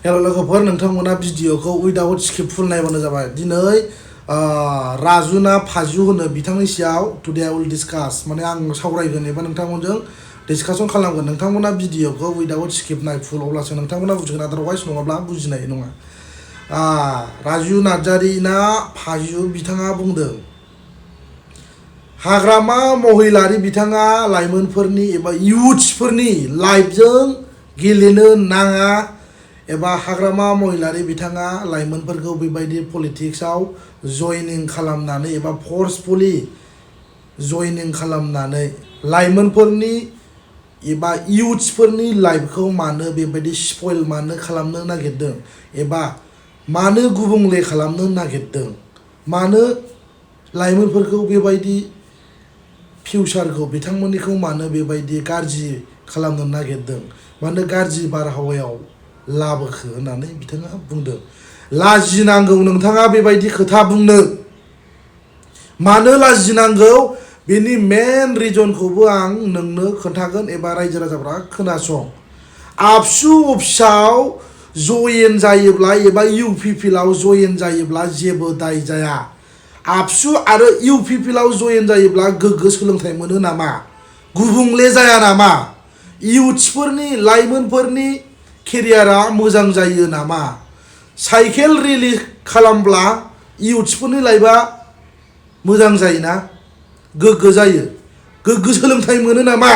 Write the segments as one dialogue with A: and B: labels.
A: Hello लोगोफोर नोंथांमोना भिडिअखौ उइदाउट स्क्रिप्ट फुल नायबानो जाबाय दिनै राजुना फाजु होनो बिथांनि सायाव टुडे आई विल डिस्कास माने आं सावरायगोन एबा नोंथांमोनजों डिस्कासन खालामगोन नोंथांमोना भिडिअखौ उइदाउट स्क्रिप्ट नाय फुल अब्लासो नोंथांमोना बुजिगोन आदारवाइस नङाब्ला बुजिनाय नङा राजु नार्जारी ना फाजु बिथाङा बुंदों हाग्रामा महिलारि बिथाङा लाइमोनफोरनि एबा युथ्सफोरनि लाइफजों गेलेनो नाङा एबा हाग्रामा महिलारि बिथाङा लाइमोनफोरखौ बेबायदि पलिटिक्सआव जयनिं खालामनानै एबा फर्सफुलि जयनिं खालामनानै लाइमोनफोरनि एबा युथ्सफोरनि लाइफखौ मानो बेबायदि स्पइल मानो खालामनो नागिरदों एबा मानो गुबुंले खालामनो नागिरदों मानो लाइमोनफोरखौ बेबायदि फिउचारखौ बिथांमोननिखौ मानो बेबायदि गाज्रि खालामनो नागिरदों मानो गाज्रि बारहावायाव लाबोखो होननानै बिथाङा बुंदों लाजिनांगौ नोंथाङा बेबायदि खोथा बुंनो मानो लाजिनांगौ बेनि मेन रिजनखौबो आं नोंनो खोन्थागोन एबा रायजो राजाफ्रा खोनासं आबसु अफिसाव जयेन जायोब्ला एबा इउपिपिएलआव जयेन जायोब्ला जेबो दाय जाया आबसु आरो इउपिपिएलआव जयेन जायोब्ला गोग्गो सोलोंथाइ मोनो नामा गुबुंले जाया नामा युथ्सफोरनि लाइमोनफोरनि केरियारा मोजां जायो नामा साइकेल रेलि खालामब्ला युथ्सफोरनि लाइफआ मोजां जायोना गोग्गो जायो गोग्गो सोलोंथाइ मोनो नामा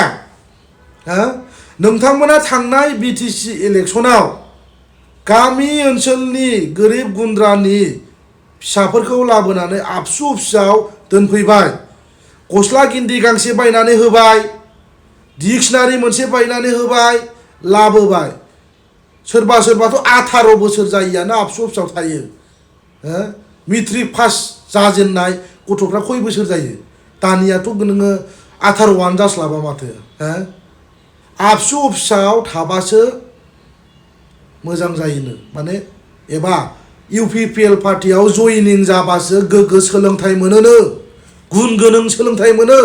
A: नोंथांमोना थांनाय बिटिसि इलेक्सनाव गामि ओनसोलनि गोरिब गुन्द्रानि फिसाफोरखौ लाबोनानै आबसु अफिसाव दोनफैबाय गस्ला गिन्दि गांसे बायनानै होबाय डिक्सनारि मोनसे बायनानै होबाय लाबोबाय सोरबा सोरबाथ' 18 बोसोर जायियानो आबसु अफिसाव थायो मेट्रिक पास जाजेननाय गथ'फ्रा खय बोसोर जायो दानियाथ' नोङो 18 जास्लाबा माथो आबसु अफिसाव थाबासो मोजां जायोनो माने एबा इउपिपिएल पार्टियाव जयनिं जाबासो गोग्गो सोलोंथाइ मोनोनो गुन गोनां सोलोंथाइ मोनो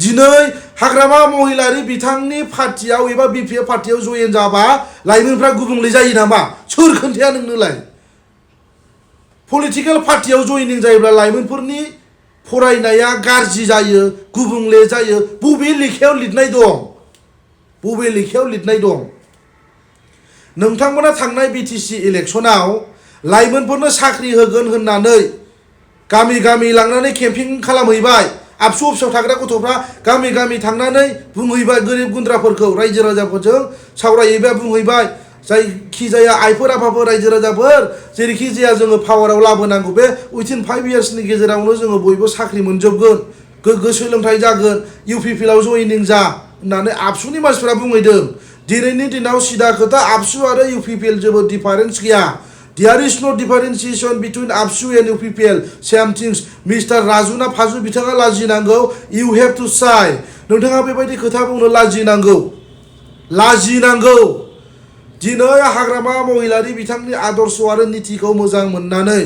A: दिनै हाग्रामा महिलारि बिथांनि पार्टियाव एबा बिपिएफ पार्टियाव जयेन जाबा लाइमोनफ्रा गुबुंले जायो नामा सोर खोन्थाया नोंनोलाय पलिटिकेल पार्टियाव जयनिं जायोब्ला लाइमोनफोरनि फरायनाया गाज्रि जायो गुबुंले जायो बबे लेखायाव लिरनाय दं बबे लेखायाव लिरनाय दं नोंथांमोना थांनाय बिटिसि इलेक्सनाव लाइमोनफोरनो साख्रि होगोन होननानै गामि गामि लांनानै केम्पिं खालामहैबाय आबसु अफिसाव थाग्रा गथ'फ्रा गामि गामि थांनानै बुंहैबाय गोरिब गुन्द्राफोरखौ रायजो राजाफोरजों सावरायहैबाय बुंहैबाय जायखिजाया आइफोर आफाफोर रायजो राजाफोर जेरैखि जाया जोङो पावाराव लाबोनांगौ बे उइथिन 5 इयार्सनि गेजेरावनो जोङो बयबो साख्रि मोनजोबगोन गोग्गो सोलोंथाइ जागोन इउपिपिएलआव जयनिं जा होननानै आबसुनि मानसिफ्रा बुंहैदों दिनैनि दिनाव सिदा खोथा आबसु आरो इउपिपिएल जेबो डिफारेन्स गैया There is no differentiation between ABSU and UPPL. Same things. Mr. Rajuna Fazu बिथाङा लाजिनांगौ. You have to say. नोंथाङा बेबायदि खोथा बुंनो लाजिनांगौ. लाजिनांगौ. दिनै हाग्रामा महिलारि बिथांनि आदर्श आरो नीतिखौ मोजां मोननानै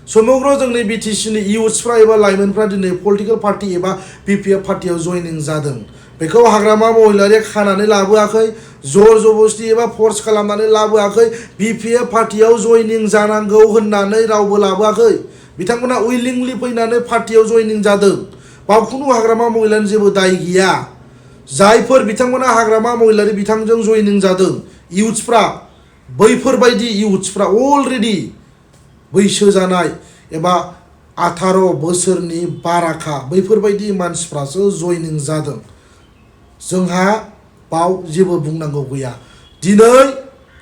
A: समग्र जोंनि बिटिसिनि युथ्सफ्रा एबा लाइमोनफ्रा दिनै पलिटिकेल पार्टी एबा बिपिएफ पार्टियाव जयनिं जादों बेखौ हाग्रामा महिलारिया खानानै लाबोआखै जर जबस्ति एबा फर्स खालामनानै लाबोआखै बिपिएफ पार्टियाव जयनिं जानांगौ होननानै रावबो लाबोआखै बिथांमोना उइलिंलि फैनानै पार्टियाव जयनिं जादों बावखुनु हाग्रामा महिलानि जेबो दाय गैया जायफोर बिथांमोना हाग्रामा महिलारि बिथांजों जयनिं जादों युथ्सफ्रा बैफोरबायदि युथ्सफ्रा अलरेडि बैसो जानाय एबा 18 बोसोरनि बाराखा बैफोरबायदि मानसिफ्रासो जयनिं जादों जोंहा बाव जेबो बुंनांगौ गैया दिनै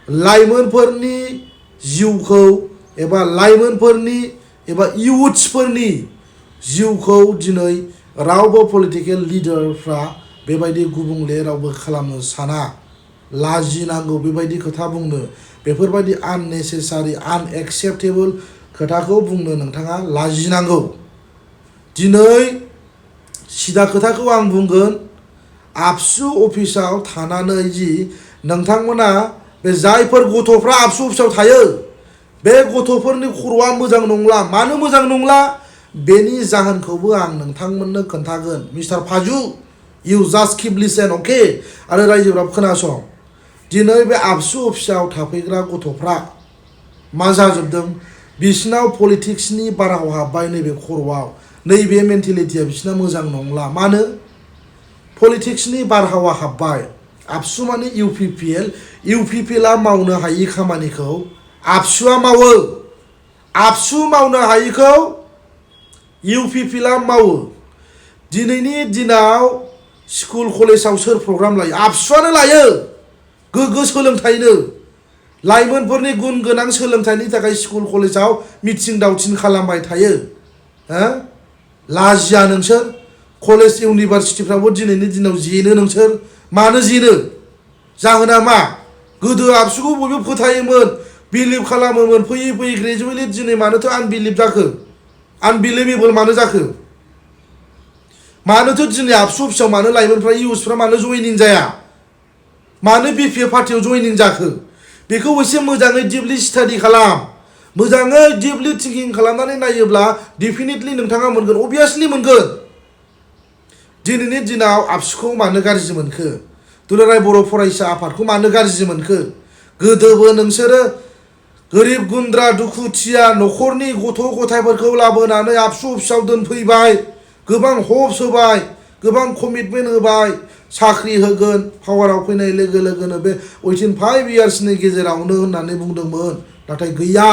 A: लाइमोनफोरनि जिउखौ एबा लाइमोनफोरनि एबा युथ्सफोरनि जिउखौ दिनै रावबो पलिटिकेल लिडारफ्रा बेबायदि गुबुंले रावबो खालामनो साना लाजिनांगौ बेबायदि खोथा बुंनो बेफोरबायदि आननेसेसारि आनएक्सेप्टेबल खोथाखौ बुंनो नोंथाङा लाजिनांगौ दिनै सिदा खोथाखौ आं बुंगोन आबसु अफिसाव थानानै जि नोंथांमोना बे जायफोर गथ'फ्रा आबसु अफिसाव थायो बे गथ'फोरनि खर'आ मोजां नंला मानो मोजां नंला बेनि जाहोनखौबो आं नोंथांमोननो खोन्थागोन मिस्टार फाजु इउ जास्ट कीप लिसन अके आरो रायजोफ्रा खोनासं दिनै बे आबसु अफिसाव थाफैग्रा गथ'फ्रा मा जाजोबदों बिसिनाव पलिटिक्सनि बारहावा हाबबाय नैबे खर'आव नैबे मेन्टेलिटिया बिसिना मोजां नंला मानो पलिटिक्सनि बारहावा हाबबाय आबसु माने इउपिपिएलआ मावनो हायि खामानिखौ आबसुआ मावो आबसु मावनो हायिखौ इउपिपिएलआ मावो दिनैनि दिनाव स्कुल कलेजाव सोर प्रग्राम लायो आबसुआनो लायो गोग्गो सोलोंथाइनो लाइमोनफोरनि गुन गोनां सोलोंथाइनि थाखाय स्कुल कलेजाव मिथिं दावथिं खालामबाय थायो लाजिया नोंसोर कलेज इउनिभारसिटिफ्रावबो दिनैनि दिनाव जेनो नोंसोर मानो जेनो जाहोना मा गोदो आबसुखौ बयबो फोथायोमोन बिलिभ खालामोमोन फैयै फैयै ग्रेजुवेटलि दिनै मानोथो आनबिलिभ जाखो आनबिलिभेबल मानो जाखो मानोथो दिनै आबसु अफिसाव मानो लाइमोनफ्रा इउथ्सफ्रा मानो जयनिं जाया मानो बिपिएफ पार्टियाव जयनिं जाखो बेखौ एसे मोजाङै डिपलि स्टाडि खालाम मोजाङै डिपलि थिंकिं खालामनानै नायोब्ला डेफिनेटलि नोंथाङा मोनगोन अबियासलि मोनगोन दिनैनि दिनाव आबसुखौ मानो गाज्रि मोनखो दुलाराय बर' फरायसा आफादखौ मानो गाज्रि मोनखो गोदोबो नोंसोरो गोरिब गुन्द्रा दुखुथिया न'खरनि गथ' गथायफोरखौ लाबोनानै आबसु अफिसाव दोनफैबाय गोबां हप्स होबाय गोबां कमिटमेन्ट होबाय साख्रि होगोन पावाराव फैनाय लोगो लोगोनो बे उइथिन 5 इयार्सनि गेजेरावनो होननानै बुंदोंमोन नाथाय गैया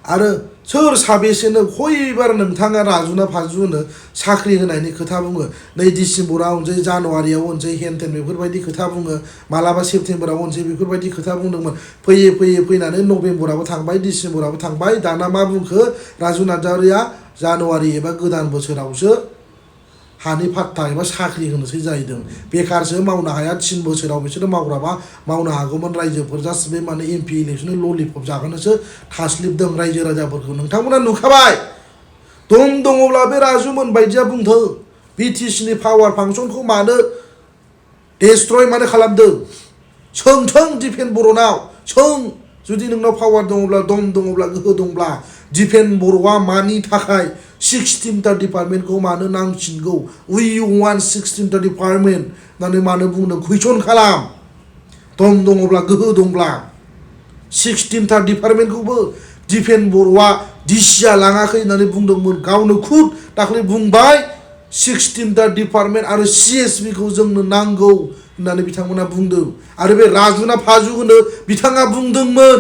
A: आरो सोर साबेसेनो खयबार नोंथाङा राजुना फाजुनो साख्रि होनायनि खोथा बुङो नै डिसेम्बराव होनसै जानुवारियाव होनसै हेनटेन बेफोरबायदि खोथा बुङो मालाबा सेप्तेम्बराव होनसै बेफोरबायदि खोथा बुंदोंमोन फैयै फैयै फैनानै नभेम्बराबो थांबाय डिसेम्बराबो थांबाय दाना मा बुंखो राजु नार्जारिया जानुवारि एबा गोदान बोसोरावसो हानि फाट्टा एबा साख्रि होनोसै जाहैदों बेखारसो मावनो हाया 3 बोसोराव बिसोरो मावग्राबा मावनो हागौमोन रायजोफोर जास्ट बे माने एमपि इलेक्सन ललिपप जागोनसो थास्लिबदों रायजो राजाफोरखौ नोंथांमोना नुखाबाय दम दङब्ला बे राजुमोन बायदिया बुंथों बिटिसिनि पावार फांसनखौ मानो डेस्ट्रय मानो खालामदों सोंथों दिफेन बर'नाव सों जुदि नोंनाव पावार दङब्ला दम दङब्ला गोहो दंब्ला दिफेन बर'आ मानि थाखाय 16टा डिपार्टमेन्टखौ मानो नांसिनगौ वी वान 16टा डिपार्टमेन्ट होननानै मानो बुंदों कुइसन खालाम दम दङब्ला गोहो दंब्ला 16टा डिपार्टमेन्टखौबो दिफेन बर'आ डिसिआ लाङाखै होननानै बुंदोंमोन गावनो खुद दाख्लै बुंबाय 16टा डिपार्टमेन्ट आरो सिएसबिखौ जोंनो नांगौ होननानै बिथांमोना बुंदों आरो बे राजुना फाजु होनो बिथाङा बुंदोंमोन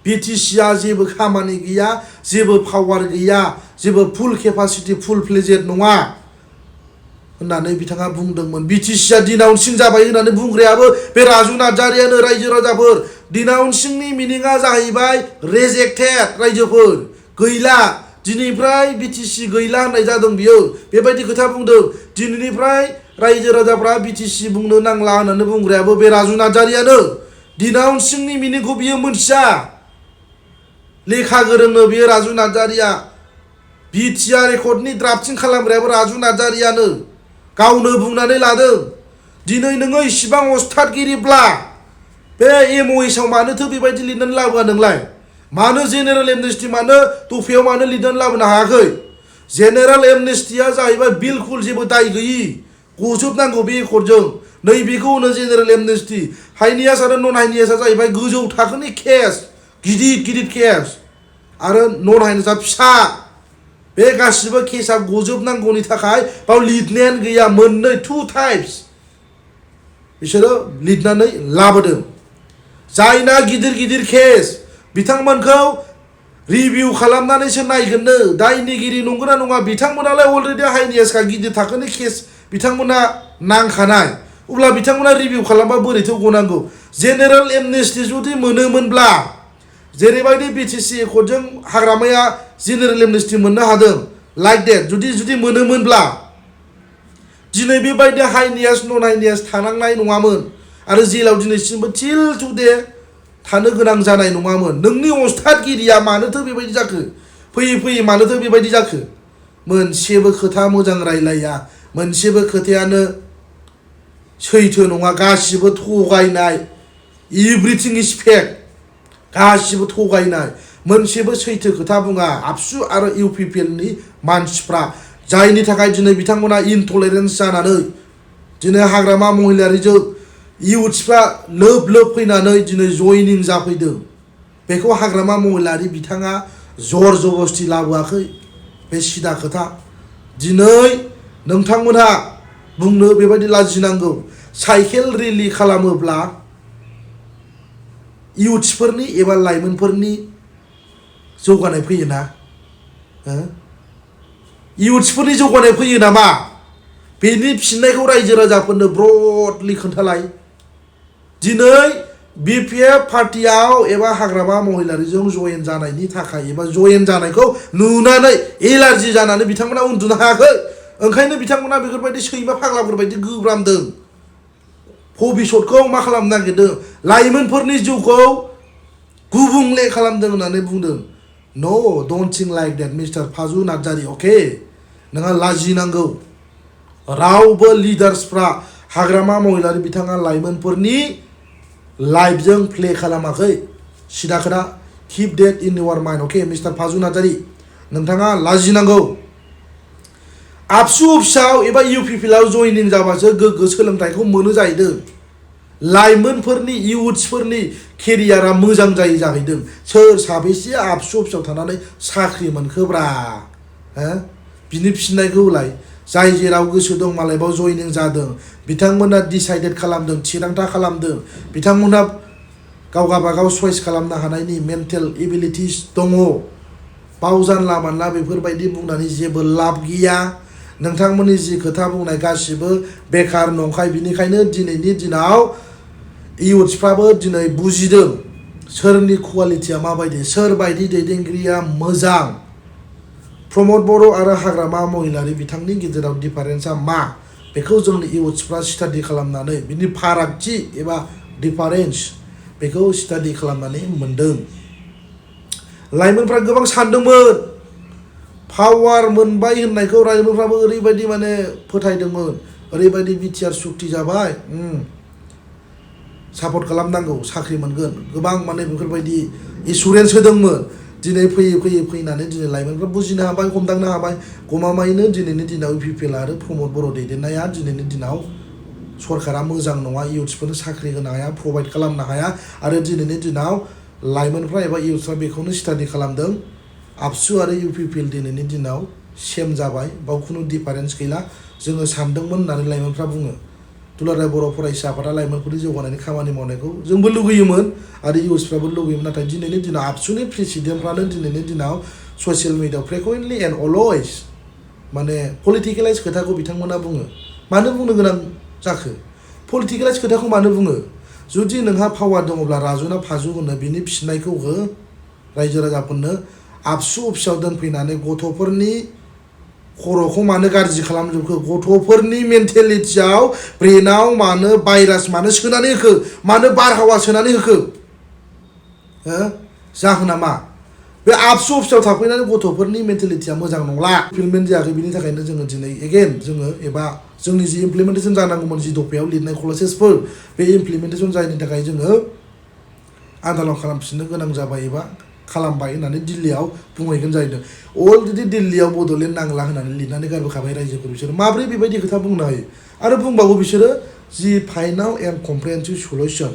A: बिटिसिआ जेबो खामानि गैया जेबो पावार गैया जेबो फुल केपासिटी फुल फ्लेजेड नङा होननानै बिथाङा बुंदोंमोन बिटिसिआ डिनाउन्सिं जाबाय होननानै बुंग्रायाबो बे राजु नार्जारियानो रायजो राजाफोर डिनाउन्सिंनि मिनिङा जाहैबाय रेजेक्टेड रायजोफोर गैला दिनैनिफ्राय बिटिसि गैला होननाय जादों बियो बेबायदि खोथा बुंदों दिनैनिफ्राय रायजो राजाफ्रा बिटिसि बुंनो नांला होननानै बुंग्रायाबो बे राजु नार्जारियानो डिनाउन्सिंनि मिनिंखौ बियो मोनथिया लेखा गोरोंनो बियो राजु नार्जारिया बिटिआर रेकर्डनि ड्राफ्टिं खालामग्रायाबो राजु नार्जारियानो गावनो बुंनानै लादों दिनै नोङो इसिबां अस्थादगिरिब्ला बे एमअएसआव मानोथो बेबायदि लिरनानै लाबोआ नोंलाय मानो जेनेरेल एमनेस्टि मानो दफायाव मानो लिरनानै लाबोनो हायाखै जेनेरेल एमनेस्टिया जाहैबाय बिलकुल जेबो दाय गैयि गजोबनांगौ बे एकर्डजों नैबेखौ होनो जेनेरेल एमनेस्टि हाइनियास आरो नन हाइनियासआ जाहैबाय गोजौ थाखोनि केस गिदिर गिदिर केस आरो नन हाइनियासआ फिसा बे गासिबो केसआ गजोबनांगौनि थाखाय बाव लिरनायानो गैया मोननै 2 टाइप्स बिसोरो लिरनानै लाबोदों जायना गिदिर गिदिर केस बिथांमोनखौ रिभिउ खालामनानैसो नायगोननो दायनिगिरि नंगौना नङा बिथांमोनालाय अलरेडि हाइनियासका गिदिर थाखोनि केस बिथांमोना नांखानाय अब्ला बिथांमोना रिभिउ खालामबा बोरैथो गनांगौ जेनेरेल एमनेस्टि जुदि मोनोमोनब्ला जेरैबायदि बिटिसि एकर्डजों हाग्रामाया जेनेरेल एमनेस्टि मोननो हादों लाइक डेट जुदि मोनोमोनब्ला दिनै बेबायदि हाइनियास नन हाइनियास थानांनाय नङामोन आरो जेलाव दिनैसिमबो टिल टुडे थानो गोनां जानाय नङामोन नोंनि अस्थादगिरिया मानोथो बेबायदि जाखो फैयै फैयै मानोथो बेबायदि जाखो मोनसेबो खोथा मोजां रायलाया मोनसेबो खोथायानो सैथो नङा गासिबो थगायनाय एभ्रिथिं इज फेक गासिबो थगायनाय मोनसेबो सैथो खोथा बुङा आबसु आरो इउपिपिएलनि मानसिफ्रा जायनि थाखाय दिनै बिथांमोना इनटलारेन्स जानानै दिनै हाग्रामा महिलारिजों इयुथ्सफ्रा लोब लोब फैनानै दिनै जयनिं जाफैदों बेखौ हाग्रामा महिलारि बिथाङा जर जबस्ति लाबोआखै बे सिदा खोथा दिनै नोंथांमोनहा बुंनो बेबायदि लाजिनांगौ साइकेल रेलि खालामोब्ला इयुथ्सफोरनि एबा लाइमोनफोरनि जौगानाय फैयो ना इयुथ्सफोरनि जौगानाय फैयो नामा बेनि फिननायखौ रायजो राजाफोरनो ब्रडलि खोन्थालाय दिनै BPF पार्टियाव एबा हाग्रामा महिलारिजों जयेन जानायनि थाखाय एबा जयेन जानायखौ नुनानै एलार्जि जानानै बिथांमोना उन्दुनो हायाखै ओंखायनो बिथांमोना बेफोरबायदि सैमा फाग्लाफोरबायदि गोब्रामदों भबिष्यतखौ मा खालामनो नागिरदों लाइमोनफोरनि जिउखौ गुबुंले खालामदों होननानै बुंदों no don't think like that mister Phaju Narzary अके नोंहा लाजिनांगौ रावबो लिडार्सफ्रा हाग्रामा महिलारि बिथाङा लाइमोनफोरनि लाइफजों प्ले खालामाखै सिदा खोथा keep that in your mind अके मिस्टार फाजु नार्जारी नोंथाङा लाजिनांगौ आबसु अफिसाव एबा UPPLआव जयनिं जाबासो गोग्गो सोलोंथाइखौ मोनो जाहैदों लाइमोनफोरनि इयुथ्सफोरनि केरियारा मोजां जायो जाहैदों सोर साबेसे आबसु अफिसाव थानानै साख्रि मोनखोब्रा बिनि फिननायखौ होलाय जाय जेराव गोसो दं मालायबाव जयनिं जादों बिथांमोना डिसाइडेड खालामदों थिरांथा खालामदों बिथांमोना गावगाबागाव चयस खालामनो हानायनि मेन्टेल एबिलिटिस दङ बाव जानला मानला बेफोरबायदि बुंनानै जेबो लाब गैया नोंथांमोननि जि खोथा बुंनाय गासिबो बेकार नंखाय बिनिखायनो दिनैनि दिनाव इयुथ्सफ्राबो दिनै बुजिदों सोरनि क्वालिटिया माबायदि सोरबायदि दैदेनगिरिया मोजां प्रमद बर' आरो हाग्रामा महिलारि बिथांनि गेजेराव डिफारेन्सआ मा बेखौ जोंनि इयुथ्सफ्रा स्टाडि खालामनानै बिनि फारागथि एबा डिफारेन्स बेखौ स्टाडि खालामनानै मोनदों लाइमोनफ्रा गोबां सानदोंमोन पावार मोनबाय होननायखौ लाइमोनफ्राबो ओरैबायदि माने फोथायदोंमोन ओरैबायदि बिटिआर सुक्ति जाबाय सापर्ट खालामनांगौ साख्रि मोनगोन गोबां माने बेफोरबायदि एसुरेन्स होदोंमोन दिनै फैयै फैयै फैनानै दिनै लाइमोनफ्रा बुजिनो हाबाय हमदांनो हाबाय गमामायैनो दिनैनि दिनाव UPPL आरो प्रमद बर' दैदेननाया दिनैनि दिनाव सरकारा मोजां नङा इयुथ्सफोरनो साख्रि होनो हाया प्रभाइड खालामनो हाया आरो दिनैनि दिनाव लाइमोनफ्रा एबा इयुथ्सफ्रा बेखौनो स्टाडि खालामदों आबसु आरो UPPL दिनैनि दिनाव सेम जाबाय बाव खुनु डिफारेन्स गैला जोङो सानदोंमोन होननानै लाइमोनफ्रा बुङो दुलाराय बर' फरायसा आफादा लाइमोनफोरनि जौगानायनि खामानि मावनायखौ जोंबो लुगैयोमोन आरो इयुथ्सफ्राबो लुगैयोमोन नाथाय दिनैनि दिनाव आबसुनि प्रेसिडेन्टफ्रानो दिनैनि दिनाव ससियेल मिडियायाव फ्रिकुवेन्टलि एन्ड अलवेज माने पलिटिकेलाइज खोथाखौ बिथांमोना बुङो मानो बुंनो गोनां जाखो पलिटिकेलाइज खोथाखौ मानो बुङो जुदि नोंहा पावार दङब्ला राजुना फाजु होनो बिनि फिननायखौ हो रायजो राजाफोरनो आबसु अफिसाव दोनफैनानै गथ'फोरनि खर'खौ मानो गाज्रि खालामजोबखो गथ'फोरनि मेन्टेलिटियाव ब्रेनाव मानो भाइरास मानो सोनानै होखो मानो बारहावा सोनानै होखो जाहोना मा बे आबसु अफिसाव थाफैनानै गथ'फोरनि मेन्टेलिटिया मोजां नंला इमप्लिमेन्ट जायाखै बिनि थाखायनो जोङो दिनै एगेन जोङो एबा जोंनि जि इमप्लिमेन्टेसन जानांगौमोन जि दफायाव लिरनाय क्लसेसफोर बे इमप्लिमेन्टेसन जायनि थाखाय जोङो आन्दालन खालामफिननो गोनां जाबाय एबा खालामबाय होननानै दिल्लीयाव बुंहैगोन जाहैदों अलरेडि दिल्लीयाव बड'लेण्ड नांला होननानै लिरनानै गारबोखाबाय रायजोफोर बिसोरो माब्रै बेबायदि खोथा बुंनो हायो आरो बुंबावो बिसोरो जि फाइनाल एन्ड कमप्रेहेनसिभ सल्युसन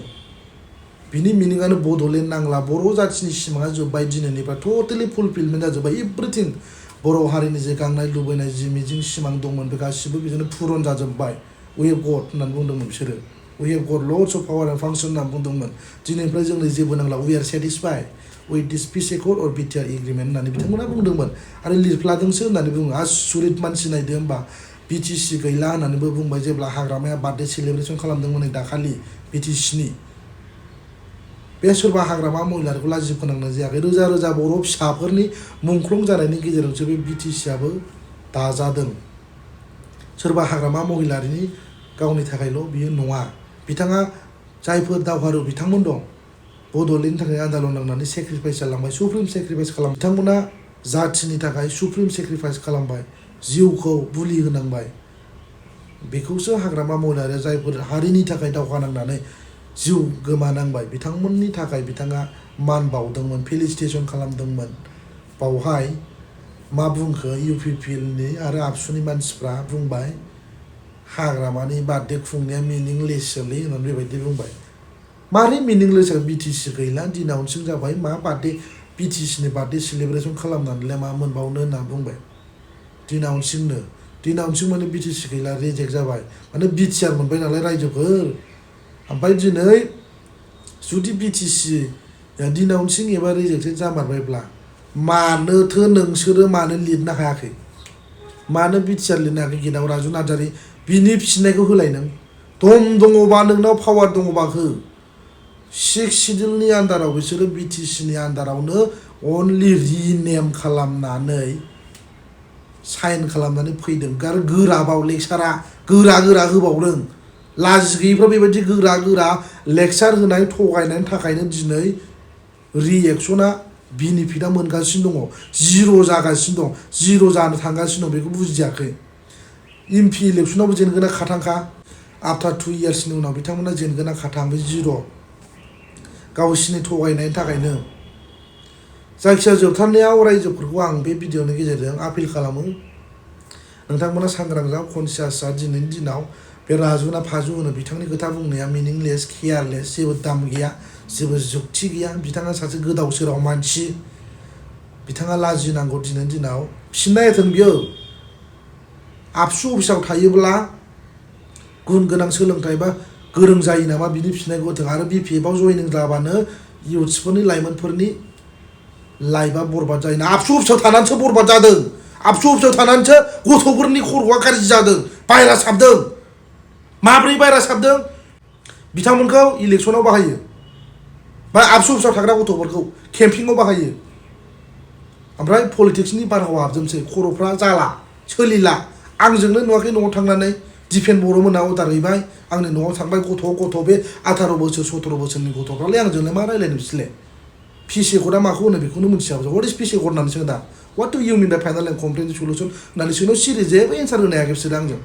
A: बिनि मिनिङानो बड'लेण्ड नांला बर' जाथिनि सिमाङा जोब्बाय दिनैनिफ्राय टटेलि फुलफिलमेन्ट जाजोब्बाय एभ्रिथिं बर' हारिनि जे गांनाय लुबैनाय जि मिजिं सिमां दंमोन बे गासिबो बिदिनो पुरन जाजोब्बाय वी हेभ गट होननानै बुंदोंमोन बिसोरो we have got lots of power and फांसन होननानै बुंदोंमोन दिनैनिफ्राय जोंनो जेबो नांला we are satisfied with this peace accord or BTR agreement होननानै बिथांमोना बुंदोंमोन आरो लिरफ्लादोंसो होननानै बुङो आसुरित मानसि नायदो होमबा BTC गैला होननानैबो बुंबाय जेब्ला हाग्रामाया बार्थडे सेलिब्रेसन खालामदोंमोन दाखालि BTCनि बे सोरबा हाग्रामा महिलारिखौ लाजि फोनांनाय जायाखै रोजा रोजा बर' फिसाफोरनि मुंख्लं जानायनि गेजेरजोंसो बे BTCआबो दाजादों सोरबा हाग्रामा महिलारिनि गावनि थाखायल' बियो नङा बिथाङा जायफोर दावहारु बिथांमोन दं बड'लेण्डनि थाखाय आन्दालन नांनानै सेक्रिफाइस जालांबाय सुप्रिम सेक्रिफाइस खालाम बिथांमोना जाथिनि थाखाय सुप्रिम सेक्रिफाइस खालामबाय जिउखौ बुलि होनांबाय बेखौसो हाग्रामा महिलारिया जायफोर हारिनि थाखाय दावहा नांनानै जिउ गोमानांबाय बिथांमोननि थाखाय बिथाङा मान बावदोंमोन फेलिसिटेसन खालामदोंमोन बावहाय मा बुंखो UPPLनि आरो आबसुनि मानसिफ्रा बुंबाय हाग्रामानि बार्थडे खुंनाया मिनिंलेससोलै होननानै बेबायदि बुंबाय मारै मिनिंलेस बिटिसि गैला दिनावनो सिं जाबाय मा बार्थडे बिटिसिनि बार्थडे सेलिब्रेसन खालामनानैलाय मा मोनबावनो होनना बुंबाय दिनावनो माने बिटिसि गैला रिजेक्ट जाबाय माने बिटिआर मोनबाय नालाय रायजोफोर ओमफ्राय दिनै जुदि बिटिसि दिनावनो सिं एबा रिजेक्टेड जामारबायब्ला मानोथो नोंसोरो मानो लिरनो हायाखै मानो बिटिआर लिरनो हायाखै गेटआव राजु नार्जारी बिनि फिननायखौ होलाय नों दम दङबा नोंनाव पावार दङबा हो 6 सिडिउलनि आन्दाराव बिसोरो बिटिसिनि आन्दारावनो अनलि रिनेम खालामनानै साइन खालामनानै फैदों आरो गोराबाव लेक्सारा गोरा होबावदों लाजि गैयिफ्रा बेबायदि गोरा लेक्सार होनाय थगायनायनि थाखायनो दिनै रिएक्सना बेनिफिटआ मोनगासिनो दङ जिर' जागासिनो दं जिर' जानो थांगासिनो दं बेखौ बुजियाखै एमपि इलेक्सनावबो जेनगोना खाथांखा आफ्टार 2 इयार्सनि उनाव बिथांमोना जेनगोना खाथां बे जिर' गावसिनि थगायनायनि थाखायनो जायखिया जोबथारनायाव रायजोफोरखौ आं बे भिडिअनि गेजेरजों आपिल खालामो नोंथांमोना सांग्रां जा कनसियास जा दिनैनि दिनाव बे राजुना फाजु होनो बिथांनि खोथा बुंनाया मिनिंलेस केयारलेस जेबो दाम गैया जेबो जुक्ति गैया बिथाङा सासे गोदाव सोराव मानसि बिथाङा लाजिनांगौ दिनैनि दिनाव फिननाय होथों बियो आबसु अफिसाव थायोब्ला गुन गोनां सोलोंथाइ बा गोरों जायो नामा बिनि फिननायखौ होथों आरो बिपिएफआव जयनिं जाबानो इउथ्सफोरनि लाइमोनफोरनि लाइफआ बरबाद जायो आबसु अफिसाव थानानैसो बरबाद जादों आबसु अफिसाव थानानैसो गथ'फोरनि खर'आ गाज्रि जादों बायरा साबदों माब्रै बायरा साबदों बिथांमोनखौ इलेक्सनाव बाहायो बा आबसु अफिसाव थाग्रा गथ'फोरखौ केम्पिंआव बाहायो ओमफ्राय पलिटिक्सनि बारहावा हाबजोबसै खर'फ्रा जाला सोलिला आंजोंनो नुवाखै न'आव थांनानै दिपेन बर' मोना अर्डार हैबाय आंनि न'आव थांबाय गथ' बे 18 बोसोर 17 बोसोरनि गथ'फ्रालाय आंजोंलाय मा रायलायनो बिसोरलाय पिसि कर्डआ माखौ होनो बेखौनो मिथियाबो व्हाट इज पिसि कर्ड होननानै सोङो दा व्हाट डु इउ मिन बाय फाइनाल एन्ड कमप्लिट सल्युसन होननानै सोंनायाव सिरि जेबो एन्सार होनो हायाखै बिसोरो आंजों